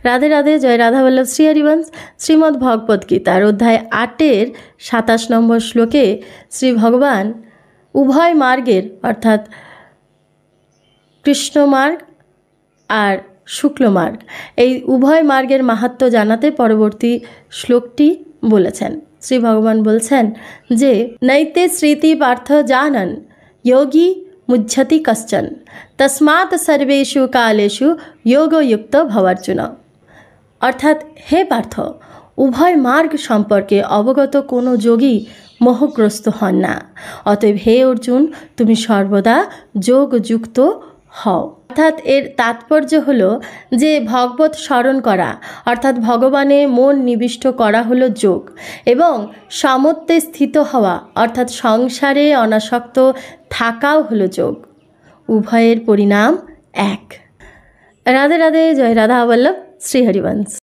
রাধে রাধে, জয় রাধা বল্লভ শ্রী হরিবংশ। শ্রীমদ্ ভগবদ গীতার অধ্যায় 8-এর 27 নম্বর শ্লোকে শ্রী ভগবান উভয় মার্গের অর্থাৎ কৃষ্ণ মার্গ আর শুক্ল মার্গ, এই উভয় মার্গের মাহাত্ম্য জানাতে পরবর্তী শ্লোকটি বলেছেন। শ্রী ভগবান বলছেন যে নৈতে স্মৃতি পার্থ জানন যোগী মুহ্যতি কশ্চন তস্মাৎ সর্বেষু কালেষু যোগযুক্ত ভবার্জুন। অর্থাৎ হে পার্থ, উভয় মার্গ সম্পর্কে অবগত কোনো যোগী মোহগ্রস্ত হন না। অতএব হে অর্জুন, তুমি সর্বদা যোগযুক্ত হও। অর্থাৎ এর তাৎপর্য হলো যে ভগবত স্মরণ করা অর্থাৎ ভগবানে মন নিবিষ্ট করা হলো যোগ, এবং সমত্বে স্থিত হওয়া অর্থাৎ সংসারে অনাসক্ত থাকাও হলো যোগ। উভয়ের পরিণাম এক। রাধে রাধে, জয় রাধা বল্লভ শ্রী হরিবংশ।